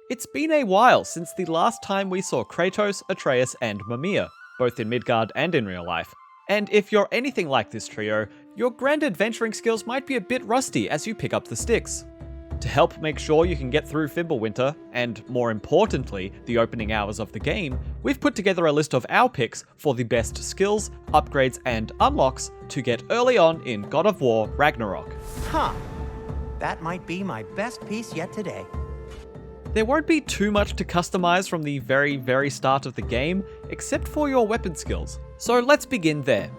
It's been a while since the last time we saw Kratos, Atreus and Mimir, both in Midgard and in real life. And if you're anything like this trio, your grand adventuring skills might be a bit rusty as you pick up the sticks. To help make sure you can get through Fimbulwinter, and more importantly, the opening hours of the game, we've put together a list of our picks for the best skills, upgrades and unlocks to get early on in God of War Ragnarok. Huh. That might be my best piece yet today. There won't be too much to customize from the very start of the game, except for your weapon skills. So let's begin there.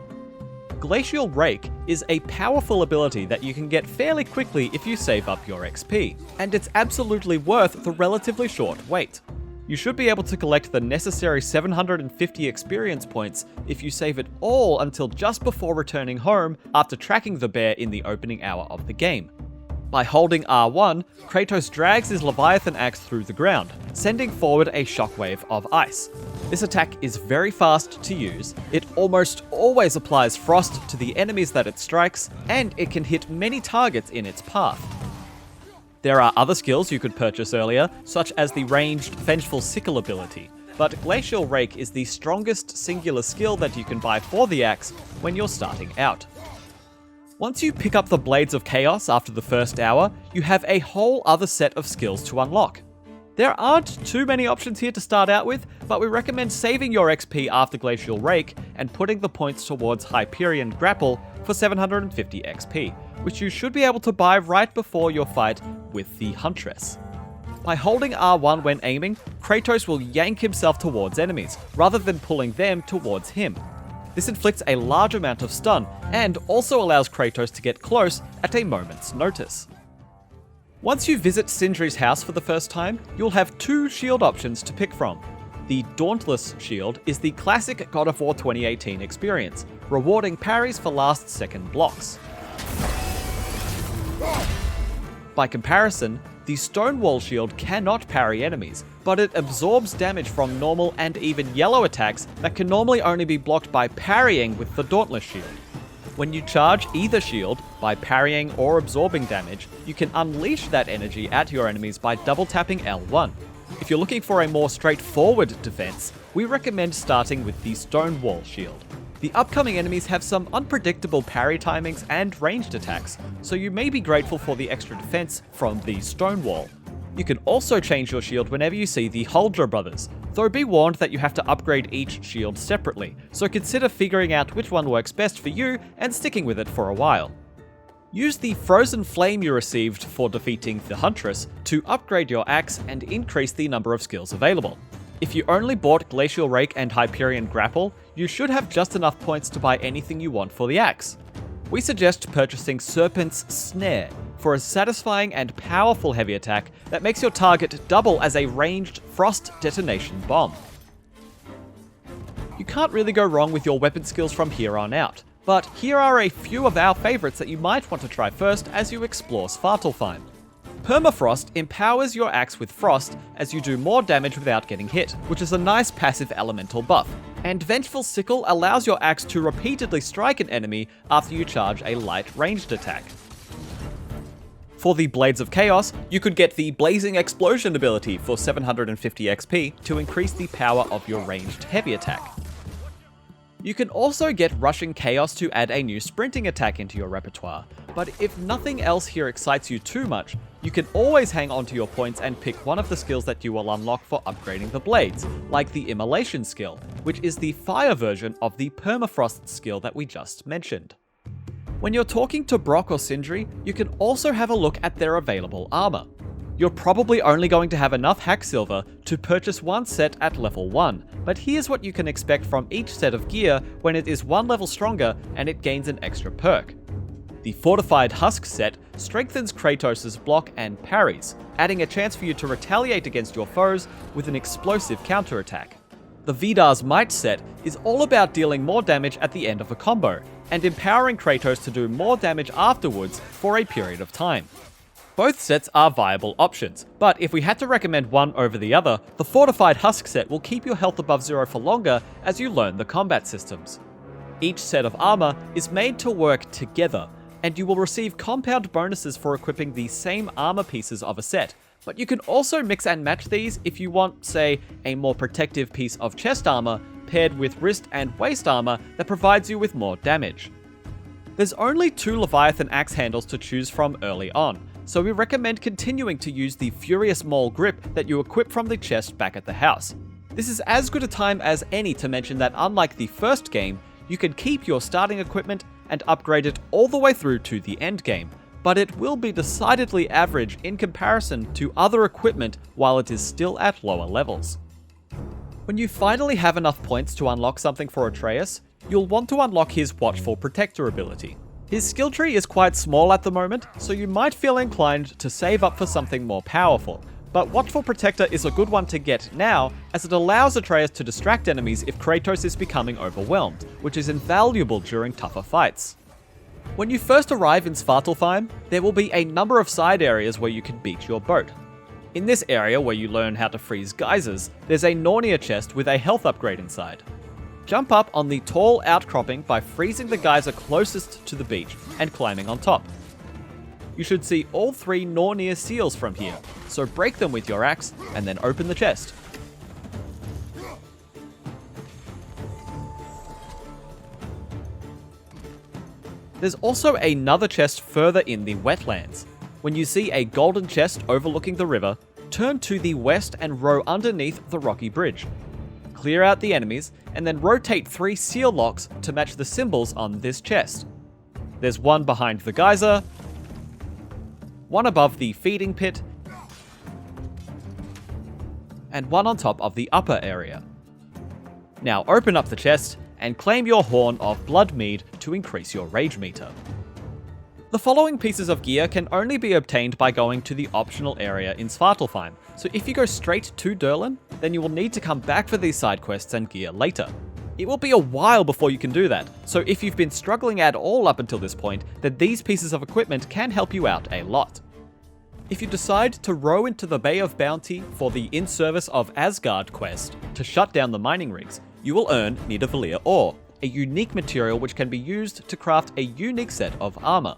Glacial Rake is a powerful ability that you can get fairly quickly if you save up your XP, and it's absolutely worth the relatively short wait. You should be able to collect the necessary 750 experience points if you save it all until just before returning home after tracking the bear in the opening hour of the game. By holding R1, Kratos drags his Leviathan axe through the ground, sending forward a shockwave of ice. This attack is very fast to use, it almost always applies frost to the enemies that it strikes, and it can hit many targets in its path. There are other skills you could purchase earlier, such as the ranged Vengeful Sickle ability, but Glacial Rake is the strongest singular skill that you can buy for the axe when you're starting out. Once you pick up the Blades of Chaos after the first hour, you have a whole other set of skills to unlock. There aren't too many options here to start out with, but we recommend saving your XP after Glacial Rake and putting the points towards Hyperion Grapple for 750 XP, which you should be able to buy right before your fight with the Huntress. By holding R1 when aiming, Kratos will yank himself towards enemies, rather than pulling them towards him. This inflicts a large amount of stun, and also allows Kratos to get close at a moment's notice. Once you visit Sindri's house for the first time, you'll have two shield options to pick from. The Dauntless shield is the classic God of War 2018 experience, rewarding parries for last-second blocks. By comparison, the Stonewall shield cannot parry enemies, but it absorbs damage from normal and even yellow attacks that can normally only be blocked by parrying with the Dauntless shield. When you charge either shield, by parrying or absorbing damage, you can unleash that energy at your enemies by double tapping L1. If you're looking for a more straightforward defense, we recommend starting with the Stonewall shield. The upcoming enemies have some unpredictable parry timings and ranged attacks, so you may be grateful for the extra defense from the Stonewall. You can also change your shield whenever you see the Huldra brothers, though be warned that you have to upgrade each shield separately, so consider figuring out which one works best for you and sticking with it for a while. Use the Frozen Flame you received for defeating the Huntress to upgrade your axe and increase the number of skills available. If you only bought Glacial Rake and Hyperion Grapple, you should have just enough points to buy anything you want for the axe. We suggest purchasing Serpent's Snare for a satisfying and powerful heavy attack that makes your target double as a ranged frost detonation bomb. You can't really go wrong with your weapon skills from here on out, but here are a few of our favourites that you might want to try first as you explore Svartalfheim. Permafrost empowers your axe with frost as you do more damage without getting hit, which is a nice passive elemental buff. And Vengeful Sickle allows your axe to repeatedly strike an enemy after you charge a light ranged attack. For the Blades of Chaos, you could get the Blazing Explosion ability for 750 XP to increase the power of your ranged heavy attack. You can also get Rushing Chaos to add a new sprinting attack into your repertoire, but if nothing else here excites you too much, you can always hang on to your points and pick one of the skills that you will unlock for upgrading the blades, like the Immolation skill, which is the fire version of the Permafrost skill that we just mentioned. When you're talking to Brok or Sindri, you can also have a look at their available armor. You're probably only going to have enough hack silver to purchase one set at level 1, but here's what you can expect from each set of gear when it is one level stronger and it gains an extra perk. The Fortified Husk set strengthens Kratos' block and parries, adding a chance for you to retaliate against your foes with an explosive counterattack. The Vidar's Might set is all about dealing more damage at the end of a combo, and empowering Kratos to do more damage afterwards for a period of time. Both sets are viable options, but if we had to recommend one over the other, the Fortified Husk set will keep your health above 0 for longer as you learn the combat systems. Each set of armor is made to work together, and you will receive compound bonuses for equipping the same armor pieces of a set, But you can also mix and match these if you want, say, a more protective piece of chest armor paired with wrist and waist armor that provides you with more damage. There's only 2 Leviathan axe handles to choose from early on, so we recommend continuing to use the Furious Maul grip that you equip from the chest back at the house. This is as good a time as any to mention that unlike the first game, you can keep your starting equipment and upgrade it all the way through to the end game, but it will be decidedly average in comparison to other equipment while it is still at lower levels. When you finally have enough points to unlock something for Atreus, you'll want to unlock his Watchful Protector ability. His skill tree is quite small at the moment, so you might feel inclined to save up for something more powerful, but Watchful Protector is a good one to get now, as it allows Atreus to distract enemies if Kratos is becoming overwhelmed, which is invaluable during tougher fights. When you first arrive in Svartalfheim, there will be a number of side areas where you can beach your boat. In this area where you learn how to freeze geysers, there's a Nornir chest with a health upgrade inside. Jump up on the tall outcropping by freezing the geyser closest to the beach and climbing on top. You should see all 3 Nornir seals from here, so break them with your axe and then open the chest. There's also another chest further in the wetlands. When you see a golden chest overlooking the river, turn to the west and row underneath the rocky bridge. Clear out the enemies, and then rotate 3 seal locks to match the symbols on this chest. There's one behind the geyser, one above the feeding pit, and one on top of the upper area. Now open up the chest and claim your horn of blood mead to increase your rage meter. The following pieces of gear can only be obtained by going to the optional area in Svartalfheim, so if you go straight to Durlin, then you will need to come back for these side quests and gear later. It will be a while before you can do that, so if you've been struggling at all up until this point, then these pieces of equipment can help you out a lot. If you decide to row into the Bay of Bounty for the In Service of Asgard quest to shut down the mining rigs, you will earn Nidavellir ore, a unique material which can be used to craft a unique set of armor.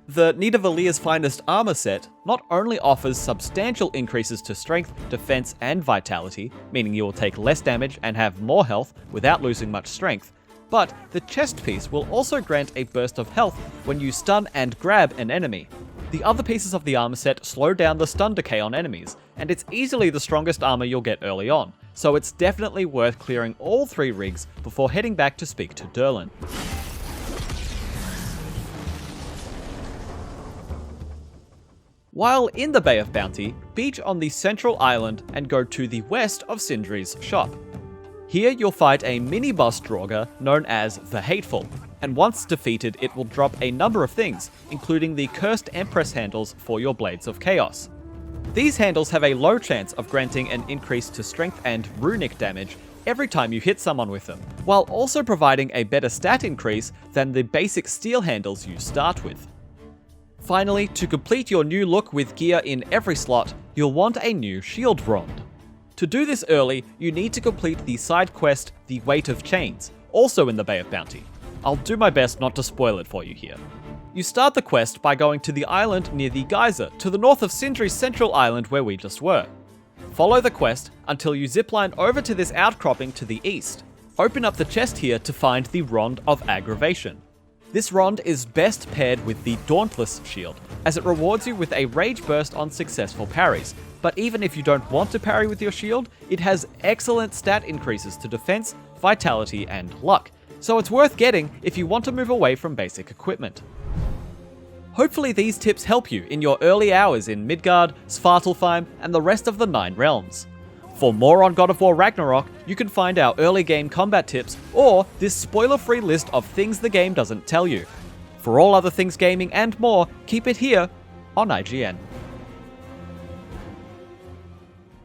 The Nidavellir's Finest armor set not only offers substantial increases to strength, defense, and vitality, meaning you will take less damage and have more health without losing much strength, but the chest piece will also grant a burst of health when you stun and grab an enemy. The other pieces of the armor set slow down the stun decay on enemies, and it's easily the strongest armor you'll get early on, so it's definitely worth clearing all 3 rigs before heading back to speak to Durlin. While in the Bay of Bounty, beach on the central island and go to the west of Sindri's shop. Here you'll fight a mini-boss Draugr known as the Hateful, and once defeated it will drop a number of things, including the cursed Empress handles for your Blades of Chaos. These handles have a low chance of granting an increase to strength and runic damage every time you hit someone with them, while also providing a better stat increase than the basic steel handles you start with. Finally, to complete your new look with gear in every slot, you'll want a new shield rond. To do this early, you need to complete the side quest The Weight of Chains, also in the Bay of Bounty. I'll do my best not to spoil it for you here. You start the quest by going to the island near the geyser, to the north of Sindri's central island where we just were. Follow the quest until you zipline over to this outcropping to the east. Open up the chest here to find the Rond of Aggravation. This rond is best paired with the Dauntless shield, as it rewards you with a rage burst on successful parries, but even if you don't want to parry with your shield, it has excellent stat increases to defense, vitality, and luck, so it's worth getting if you want to move away from basic equipment. Hopefully these tips help you in your early hours in Midgard, Svartalfheim, and the rest of the 9 realms. For more on God of War Ragnarok, you can find our early game combat tips or this spoiler-free list of things the game doesn't tell you. For all other things gaming and more, keep it here on IGN.